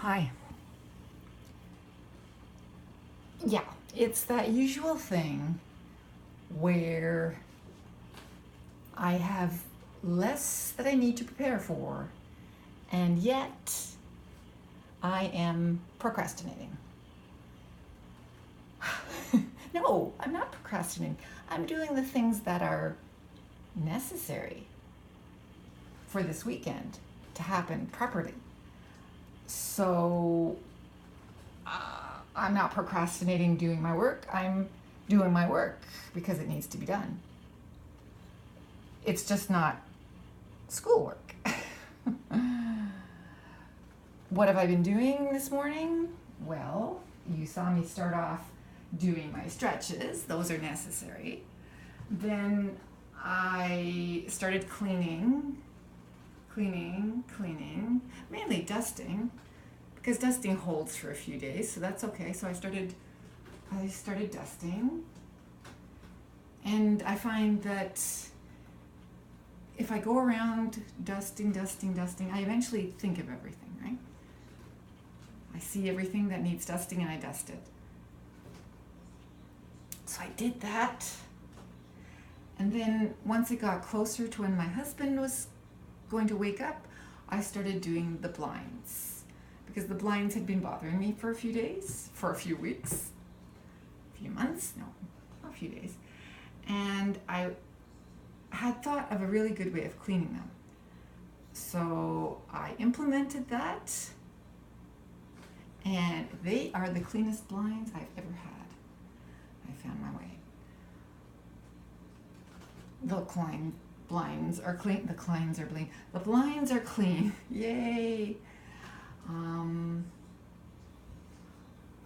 Hi. Yeah, it's that usual thing where I have less that I need to prepare for, and yet I am procrastinating. No, I'm not procrastinating. I'm doing the things that are necessary for this weekend to happen properly. So I'm not procrastinating doing my work. I'm doing my work because it needs to be done. It's just not schoolwork. What have I been doing this morning? Well, you saw me start off doing my stretches, those are necessary. Then I started cleaning, mainly dusting, because dusting holds for a few days, so that's okay. So I started dusting, and I find that if I go around dusting, I eventually think of everything, right? I see everything that needs dusting and I dust it. So I did that. And then once it got closer to when my husband was going to wake up, I started doing the blinds. Because the blinds had been bothering me for a few days, for a few weeks, a few months, no, a few days. And I had thought of a really good way of cleaning them. So I implemented that, and they are the cleanest blinds I've ever had. I found my way. The blinds are clean. The blinds are clean. The blinds are clean. Yay!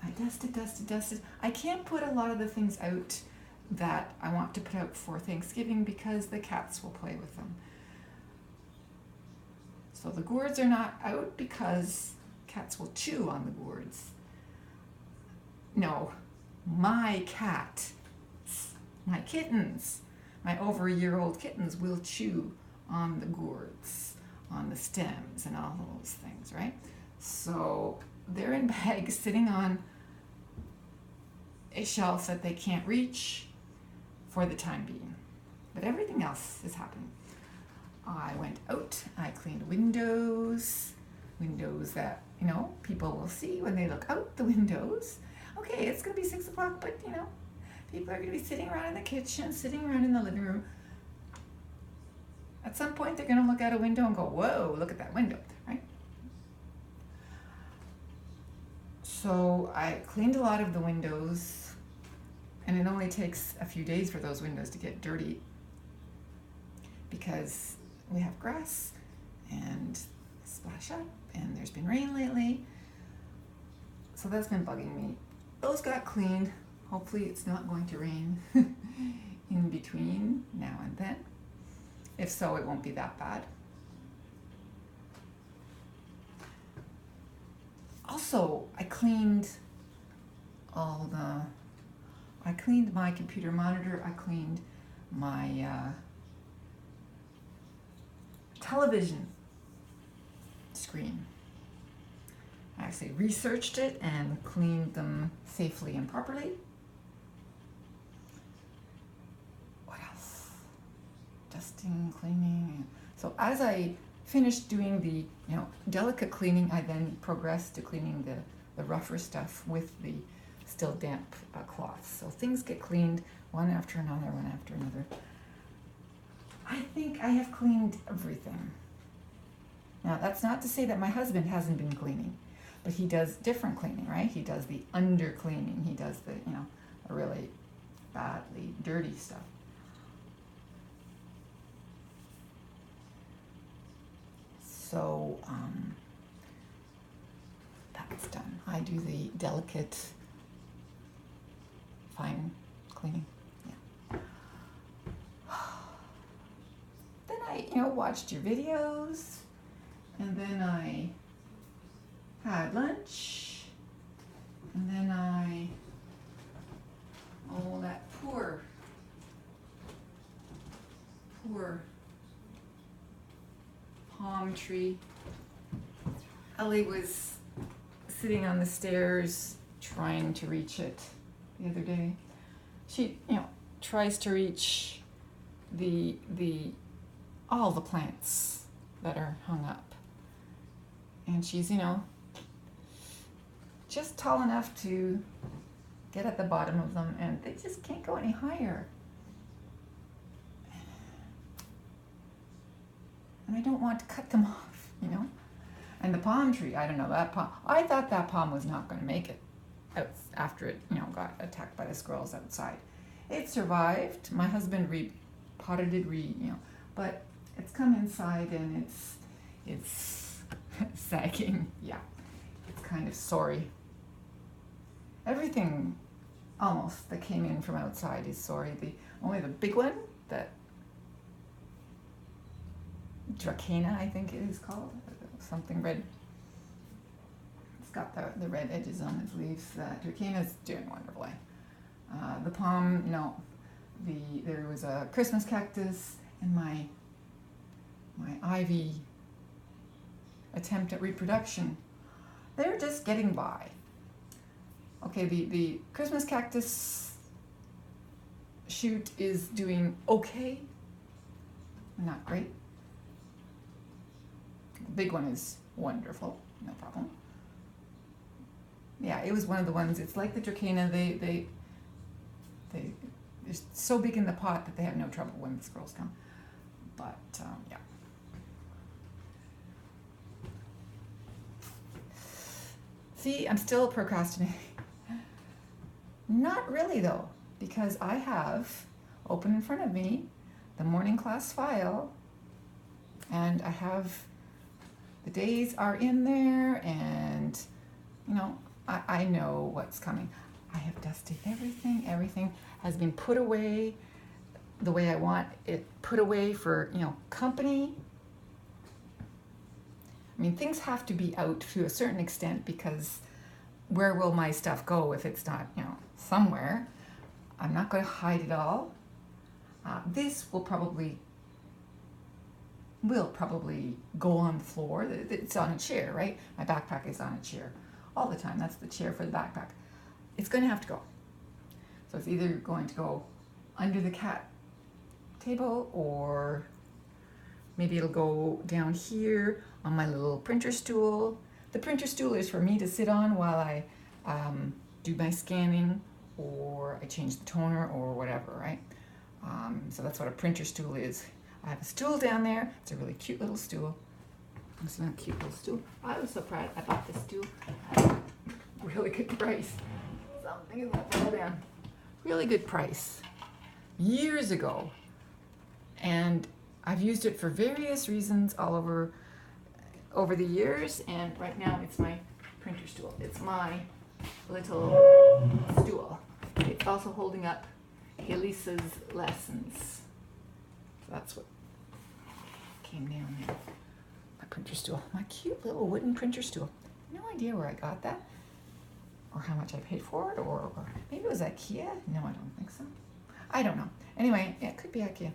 I dusted. I can't put a lot of the things out that I want to put out for Thanksgiving because the cats will play with them. So the gourds are not out because cats will chew on the gourds. No, my cat, my kittens, my over a year old kittens will chew on the gourds, on the stems and all those things, right? So they're in bags sitting on a shelf that they can't reach for the time being. But everything else is happening. I went out, I cleaned windows that, people will see when they look out the windows. Okay, it's going to be 6 o'clock, but, people are going to be sitting around in the kitchen, sitting around in the living room. At some point, they're going to look out a window and go, whoa, look at that window, right? So I cleaned a lot of the windows, and it only takes a few days for those windows to get dirty because we have grass and splash up, and there's been rain lately. So that's been bugging me. Those got cleaned. Hopefully it's not going to rain in between now and then. If so, it won't be that bad. Also, I cleaned my computer monitor, I cleaned my television screen. I actually researched it and cleaned them safely and properly. What else? Dusting, cleaning. So as I finished doing the delicate cleaning, I then progressed to cleaning the rougher stuff with the still damp cloths. So things get cleaned one after another. I think I have cleaned everything. Now, that's not to say that my husband hasn't been cleaning, but he does different cleaning, right? He does the under cleaning. He does the, really badly dirty stuff. So, that's done. I do the delicate, fine cleaning. Yeah. Then I, watched your videos, and then I had lunch, and then that poor palm tree. Ellie was sitting on the stairs trying to reach it the other day. She, tries to reach the all the plants that are hung up. And she's, just tall enough to get at the bottom of them, and they just can't go any higher. And I don't want to cut them off, And the palm tree, I don't know, that palm, I thought that palm was not going to make it out after it, got attacked by the squirrels outside. It survived. My husband repotted it, but it's come inside and it's sagging. Yeah, it's kind of sorry. Everything almost that came in from outside is sorry. Only the big one, that Dracena, I think it is called, something red. It's got the red edges on its leaves. Dracaena's doing wonderfully. The palm, there was a Christmas cactus and my ivy attempt at reproduction. They're just getting by. Okay, the Christmas cactus shoot is doing okay, not great. The big one is wonderful, no problem. Yeah, it was one of the ones, it's like the Dracaena, they're so big in the pot that they have no trouble when the squirrels come. But, yeah. See, I'm still procrastinating. Not really though, because I have open in front of me the morning class file, and I have, the days are in there, and I know what's coming. I have dusted everything. Everything has been put away the way I want it put away for, company. I mean, things have to be out to a certain extent, because where will my stuff go if it's not, somewhere? I'm not going to hide it all. This will probably go on the floor. It's on a chair, right? My backpack is on a chair all the time. That's the chair for the backpack. It's going to have to go. So it's either going to go under the cat table, or maybe it'll go down here on my little printer stool. The printer stool is for me to sit on while I do my scanning, or I change the toner, or whatever, right? So that's what a printer stool is. I have a stool down there. It's a really cute little stool. It's not a cute little stool. I was so proud. I bought this stool at a really good price. Something is gonna fall down. Really good price. Years ago. And I've used it for various reasons all over the years, and right now it's my printer stool. It's my little stool. It's also holding up Elisa's lessons. So that's what came down there. My printer stool. My cute little wooden printer stool. No idea where I got that, or how much I paid for it, or maybe it was IKEA. No, I don't think so. I don't know. Anyway, it could be IKEA.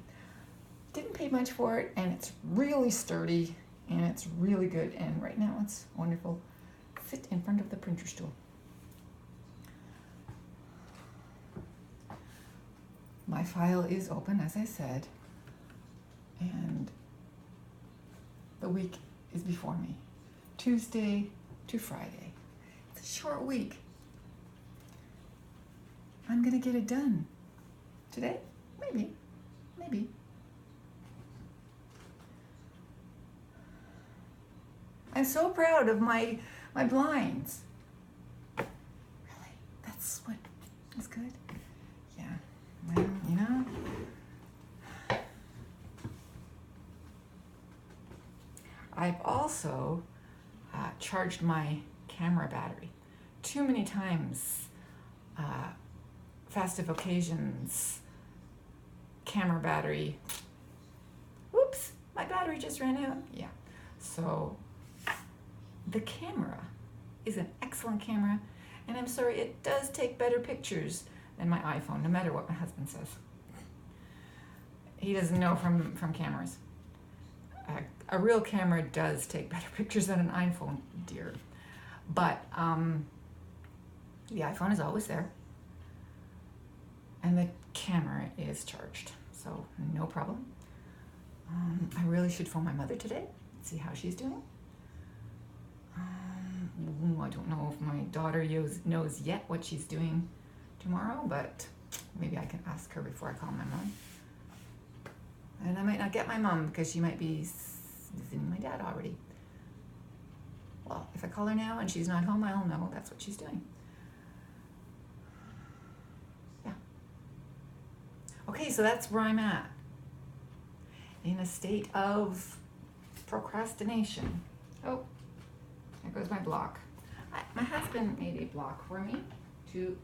Didn't pay much for it, and it's really sturdy, and it's really good, and right now it's wonderful. Sit in front of the printer stool. My file is open, as I said, and the week is before me. Tuesday to Friday. It's a short week. I'm gonna get it done. Today? Maybe. I'm so proud of my blinds. Really? That's what is good? Yeah. Well, I've also charged my camera battery too many times. Festive occasions, camera battery. Whoops, my battery just ran out. Yeah. So the camera is an excellent camera, and I'm sorry, it does take better pictures than my iPhone, no matter what my husband says. He doesn't know from cameras. A real camera does take better pictures than an iPhone, dear. But the iPhone is always there. And the camera is charged, so no problem. I really should phone my mother today, see how she's doing. I don't know if my daughter knows yet what she's doing tomorrow, but maybe I can ask her before I call my mom. And I might not get my mom because she might be visiting my dad already. Well, if I call her now and she's not home, I'll know that's what she's doing. Yeah. Okay, so that's where I'm at. In a state of procrastination. Oh, there goes my block. My husband made a block for me to,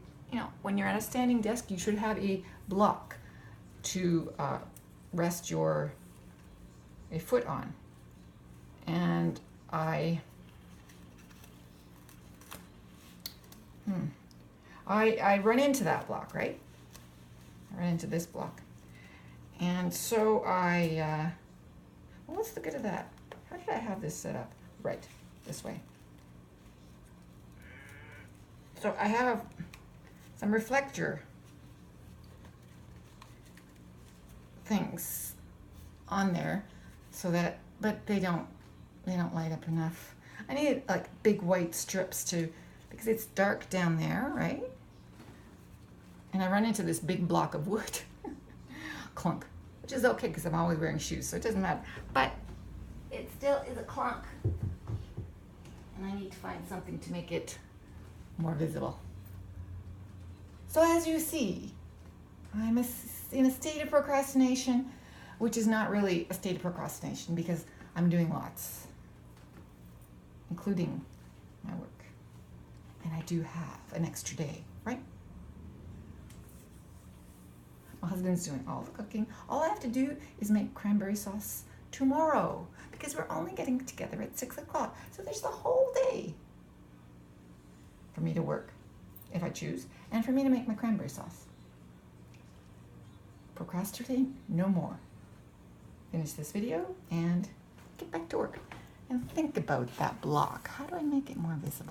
when you're at a standing desk, you should have a block to rest a foot on. And I run into that block, right? I run into this block. And so well, what's the good of that? How did I have this set up? Right, this way. So I have some reflector things on there so that, but they don't light up enough. I need like big white strips because it's dark down there, right? And I run into this big block of wood. Clunk, which is okay because I'm always wearing shoes, so it doesn't matter. But it still is a clunk. And I need to find something to make it more visible. So as you see, I'm in a state of procrastination, which is not really a state of procrastination because I'm doing lots, including my work. And I do have an extra day, right? My husband's doing all the cooking. All I have to do is make cranberry sauce tomorrow because we're only getting together at 6 o'clock. So there's the whole day for me to work, if I choose, and for me to make my cranberry sauce. Procrastinate no more. Finish this video and get back to work. And think about that block. How do I make it more visible?